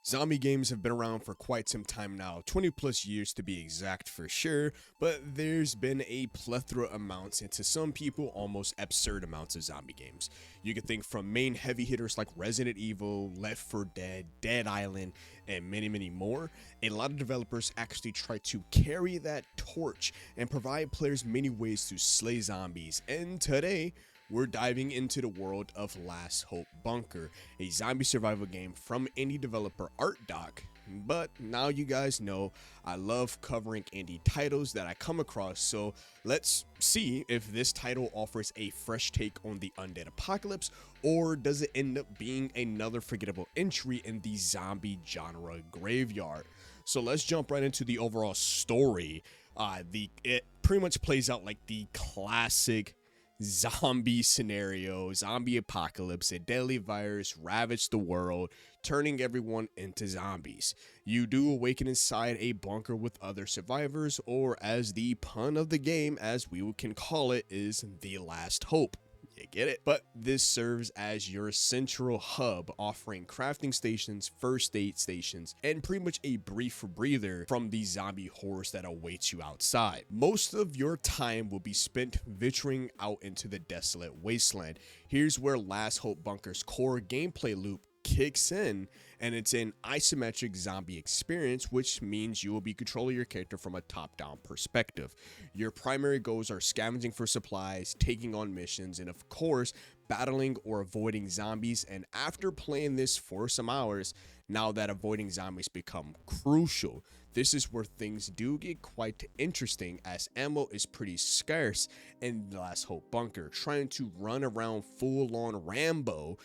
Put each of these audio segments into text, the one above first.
Zombie games have been around for quite some time now, 20 plus years to be exact for sure, but there's been a plethora amounts and to some people almost absurd amounts of zombie games. You can think from main heavy hitters like Resident Evil, Left 4 Dead, Dead Island, and many more. A lot of developers actually try to carry that torch and provide players many ways to slay zombies, and today we're diving into the world of Last Hope Bunker, a zombie survival game from indie developer Artist. But now you guys know I love covering indie titles that I come across, so let's see if this title offers a fresh take on the undead apocalypse, or does it end up being another forgettable entry in the zombie genre graveyard. So let's jump right into the overall story. It pretty much plays out like the classic zombie scenario, zombie apocalypse. A deadly virus ravaged the world, turning everyone into zombies. You do awaken inside a bunker with other survivors, or as the pun of the game, as we can call it, is the last hope. You get it? But this serves as your central hub, offering crafting stations, first aid stations, and pretty much a brief breather from the zombie horrors that awaits you outside. Most of your time will be spent venturing out into the desolate wasteland. Here's where Last Hope Bunker's core gameplay loop kicks in, and it's an isometric zombie experience, which means you will be controlling your character from a top-down perspective. Your primary goals are scavenging for supplies, taking on missions, and of course battling or avoiding zombies. And after playing this for some hours, now that avoiding zombies become crucial. This is where things do get quite interesting, as ammo is pretty scarce in the Last Hope Bunker. Trying to run around full-on Rambo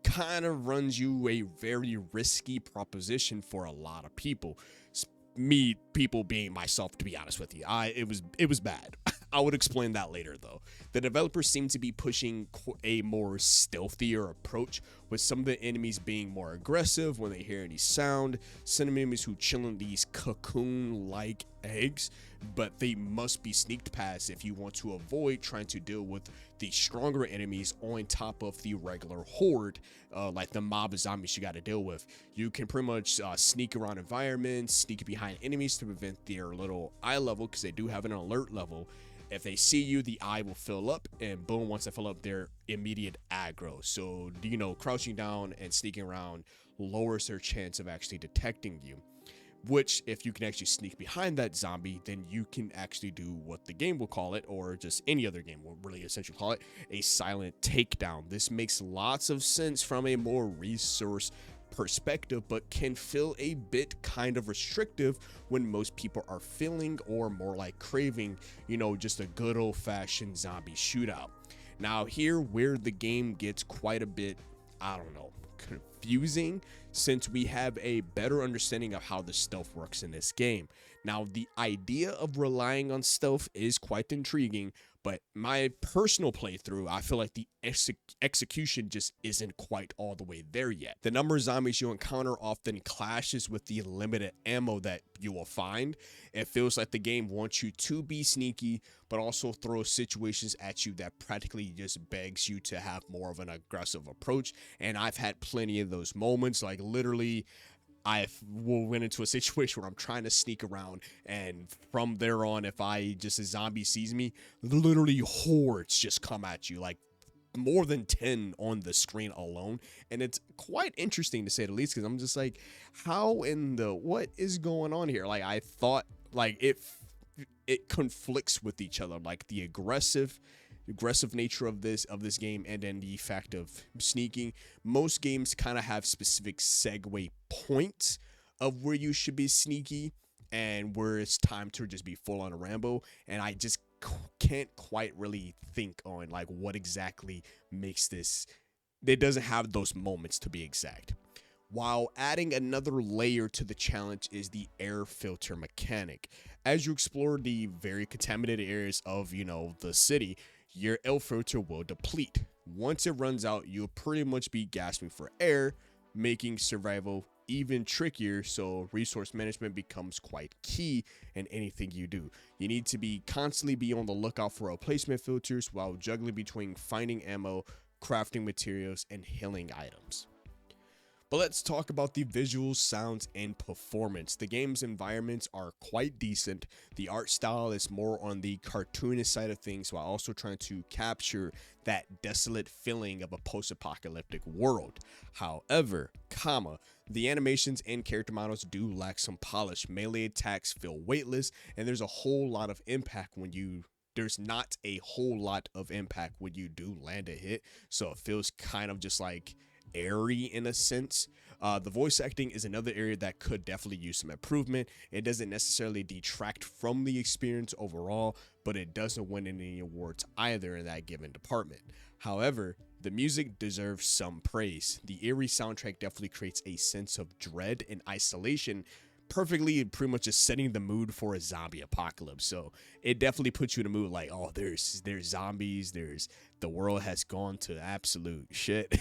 kind of runs you a very risky proposition for a lot of people. People being myself, to be honest with you. It was bad. I would explain that later though. The developers seem to be pushing a more stealthier approach, with some of the enemies being more aggressive when they hear any sound. Some enemies who chill in these cocoon-like eggs, but they must be sneaked past if you want to avoid trying to deal with the stronger enemies on top of the regular horde, like the mob of zombies you got to deal with. You can pretty much sneak around environments, sneak behind enemies to prevent their little eye level, because they do have an alert level. If they see you, the eye will fill up, and boom, once they fill up, they're immediate aggro. So, crouching down and sneaking around lowers their chance of actually detecting you. Which, if you can actually sneak behind that zombie, then you can actually do what the game will call it, or just any other game will really essentially call it, a silent takedown. This makes lots of sense from a more resource perspective, but can feel a bit kind of restrictive when most people are feeling, or more like craving, just a good old-fashioned zombie shootout. Now here where the game gets quite a bit, confusing, since we have a better understanding of how the stealth works in this game. Now, the idea of relying on stealth is quite intriguing, but my personal playthrough, I feel like the execution just isn't quite all the way there yet. The number of zombies you encounter often clashes with the limited ammo that you will find. It feels like the game wants you to be sneaky, but also throws situations at you that practically just begs you to have more of an aggressive approach. And I've had plenty of those moments, like literally I will went into a situation where I'm trying to sneak around, and from there on, if a zombie sees me, literally hordes just come at you, like more than 10 on the screen alone. And it's quite interesting to say the least, because I'm just like, how in the what is going on here? Like, I thought like it conflicts with each other, like the aggressive nature of this game, and then the fact of sneaking. Most games kind of have specific segue points of where you should be sneaky and where it's time to just be full on Rambo, and I just can't quite really think on like what exactly makes this. It doesn't have those moments, to be exact. While adding another layer to the challenge is the air filter mechanic. As you explore the very contaminated areas of the city, your air filter will deplete. Once it runs out, you'll pretty much be gasping for air, making survival even trickier, so resource management becomes quite key in anything you do. You need to constantly be on the lookout for replacement filters while juggling between finding ammo, crafting materials, and healing items. But let's talk about the visuals, sounds, and performance. The game's environments are quite decent. The art style is more on the cartoonish side of things while also trying to capture that desolate feeling of a post-apocalyptic world. However, the animations and character models do lack some polish. Melee attacks feel weightless, and there's not a whole lot of impact when you do land a hit, so it feels kind of just like airy in a sense. The voice acting is another area that could definitely use some improvement. It doesn't necessarily detract from the experience overall, but it doesn't win any awards either in that given department. However, the music deserves some praise. The eerie soundtrack definitely creates a sense of dread and isolation, perfectly and pretty much just setting the mood for a zombie apocalypse. So it definitely puts you in a mood like, oh, there's zombies, the world has gone to absolute shit.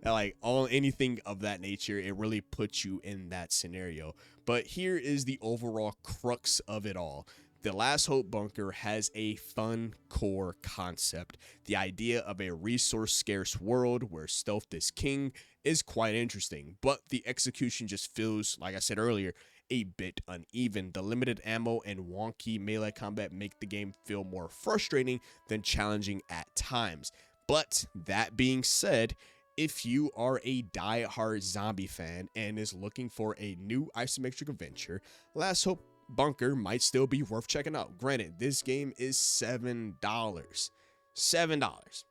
Like anything of that nature, it really puts you in that scenario. But here is the overall crux of it all. The Last Hope Bunker has a fun core concept. The idea of a resource-scarce world where stealth is king is quite interesting, but the execution just feels, like I said earlier, a bit uneven. The limited ammo and wonky melee combat make the game feel more frustrating than challenging at times. But that being said, if you are a die-hard zombie fan and is looking for a new isometric adventure, Last Hope Bunker might still be worth checking out. Granted, this game is $7. $7.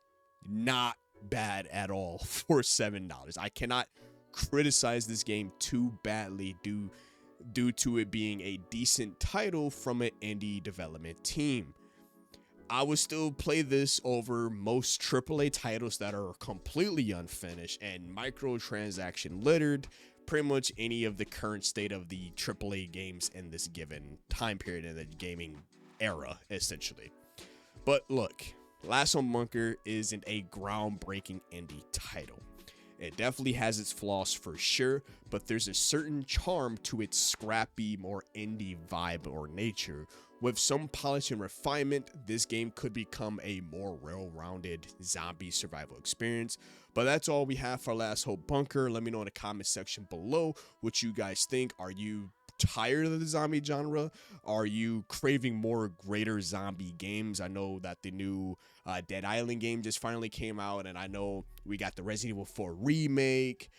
Not bad at all for $7. I cannot criticize this game too badly due to it being a decent title from an indie development team. I would still play this over most AAA titles that are completely unfinished and microtransaction littered. Pretty much any of the current state of the AAA games in this given time period in the gaming era, essentially. But look, Last Hope Bunker isn't a groundbreaking indie title. It definitely has its flaws for sure, but there's a certain charm to its scrappy, more indie vibe or nature. With some polish and refinement, this game could become a more well-rounded zombie survival experience. But that's all we have for Last Hope Bunker. Let me know in the comment section below what you guys think. Are you tired of the zombie genre? Are you craving more greater zombie games? I know that the new Dead Island game just finally came out, and I know we got the Resident Evil 4 remake.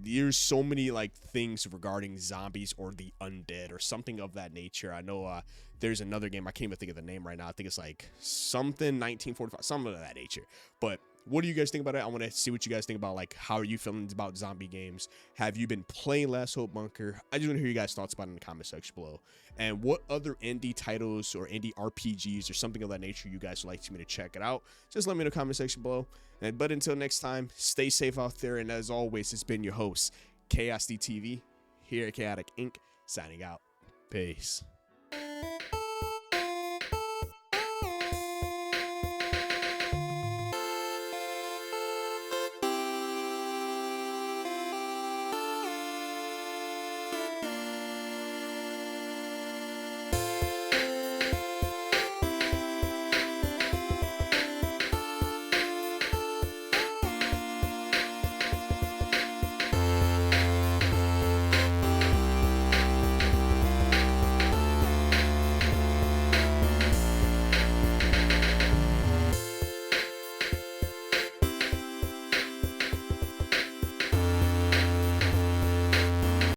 There's so many like things regarding zombies or the undead or something of that nature. I know there's another game, I can't even think of the name right now. I think it's like something 1945, something of that nature. But what do you guys think about it? I want to see what you guys think about, like, how are you feeling about zombie games? Have you been playing Last Hope Bunker? I just want to hear you guys' thoughts about it in the comment section below. And what other indie titles or indie RPGs or something of that nature you guys would like me to check it out? Just let me know in the comment section below. But until next time, stay safe out there. And as always, it's been your host, Chaos DTV, here at Chaotic Inc., signing out. Peace.